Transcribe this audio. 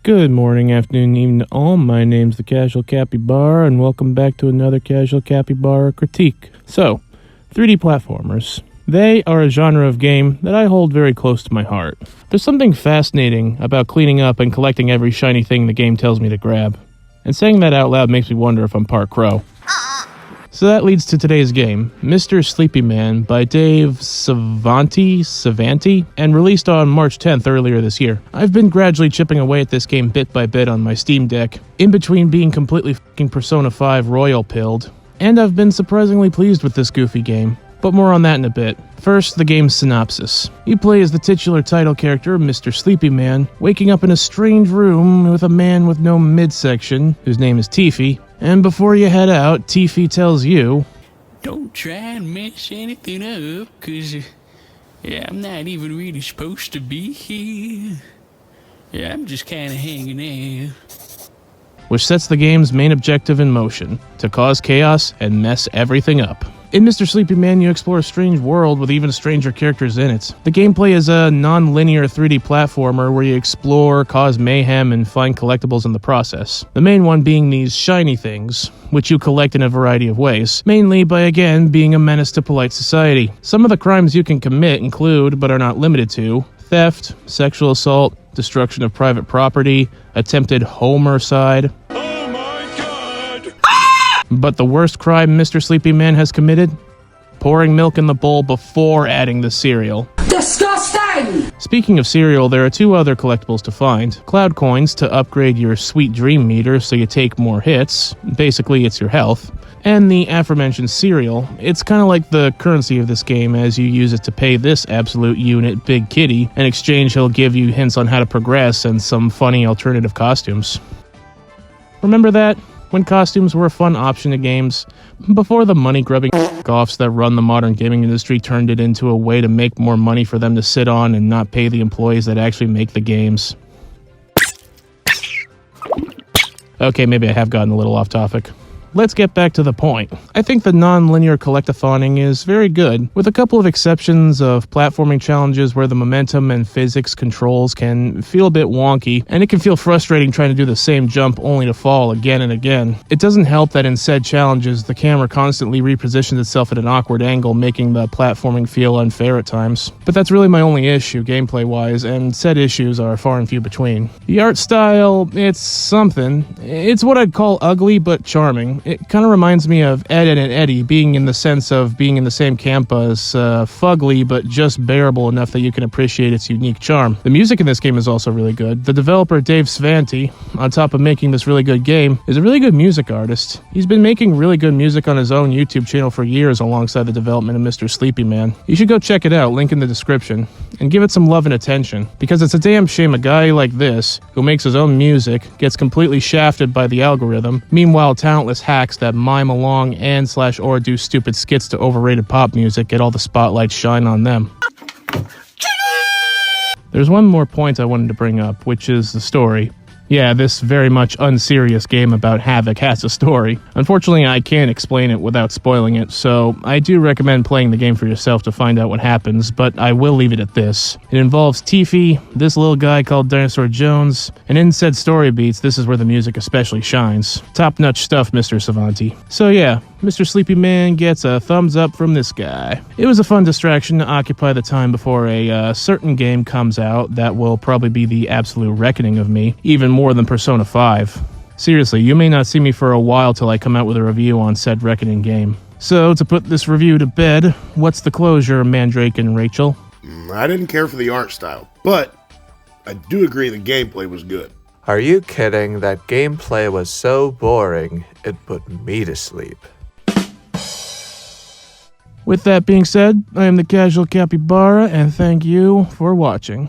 Good morning, afternoon, evening to all. My name's the Casual Capybara, and welcome back to another Casual Capybara critique. So, 3D platformers. They are a genre of game that I hold very close to my heart. There's something fascinating about cleaning up and collecting every shiny thing the game tells me to grab. And saying that out loud makes me wonder if I'm part crow. So that leads to today's game, Mr. Sleepy Man by Dave Savanti, and released on March 10th earlier this year. I've been gradually chipping away at this game bit by bit on my Steam Deck, in between being completely f***ing Persona 5 royal pilled, and I've been surprisingly pleased with this goofy game. But more on that in a bit. First, the game's synopsis. You play as the titular title character, Mr. Sleepy Man, waking up in a strange room with a man with no midsection, whose name is Tiffy. And before you head out, Tiffy tells you, "Don't try and mess anything up, 'cause I'm not even really supposed to be here. I'm just kind of hanging out." Which sets the game's main objective in motion, to cause chaos and mess everything up. In Mr. Sleepy Man, you explore a strange world with even stranger characters in it. The gameplay is a non-linear 3D platformer where you explore, cause mayhem, and find collectibles in the process. The main one being these shiny things, which you collect in a variety of ways, mainly by, again, being a menace to polite society. Some of the crimes you can commit include, but are not limited to, theft, sexual assault, destruction of private property, attempted homicide. But the worst crime Mr. Sleepy Man has committed? Pouring milk in the bowl before adding the cereal. Disgusting! Speaking of cereal, there are two other collectibles to find. Cloud coins to upgrade your sweet dream meter so you take more hits. Basically, it's your health. And the aforementioned cereal. It's kind of like the currency of this game as you use it to pay this absolute unit, Big Kitty. In exchange, he'll give you hints on how to progress and some funny alternative costumes. Remember that? When costumes were a fun option in games, before the money-grubbing offs that run the modern gaming industry turned it into a way to make more money for them to sit on and not pay the employees that actually make the games. Okay, maybe I have gotten a little off topic. Let's get back to the point. I think the non-linear collectathoning is very good, with a couple of exceptions of platforming challenges where the momentum and physics controls can feel a bit wonky, and it can feel frustrating trying to do the same jump only to fall again and again. It doesn't help that in said challenges, the camera constantly repositions itself at an awkward angle, making the platforming feel unfair at times. But that's really my only issue, gameplay-wise, and said issues are far and few between. The art style, it's something. It's what I'd call ugly but charming. It kind of reminds me of Ed, Edd and Eddy, being in the sense of being in the same camp as fugly, but just bearable enough that you can appreciate its unique charm. The music in this game is also really good. The developer, Dave Savanti, on top of making this really good game, is a really good music artist. He's been making really good music on his own YouTube channel for years alongside the development of Mr. Sleepy Man. You should go check it out, link in the description, and give it some love and attention, because it's a damn shame a guy like this, who makes his own music, gets completely shafted by the algorithm, meanwhile talentless hacks that mime along and/or do stupid skits to overrated pop music get all the spotlight shine on them. There's one more point I wanted to bring up, which is the story. Yeah, this very much unserious game about Havoc has a story. Unfortunately, I can't explain it without spoiling it, so I do recommend playing the game for yourself to find out what happens, but I will leave it at this. It involves Tiffy, this little guy called Dinosaur Jones, and in said story beats, this is where the music especially shines. Top-notch stuff, Mr. Savanti. So yeah, Mr. Sleepy Man gets a thumbs up from this guy. It was a fun distraction to occupy the time before a certain game comes out that will probably be the absolute reckoning of me, even more than Persona 5. Seriously, you may not see me for a while till I come out with a review on said reckoning game. So, to put this review to bed, what's the closure, Mandrake and Rachel? I didn't care for the art style, but I do agree the gameplay was good. Are you kidding? That gameplay was so boring, it put me to sleep. With that being said, I am the Casual Capybara, and thank you for watching.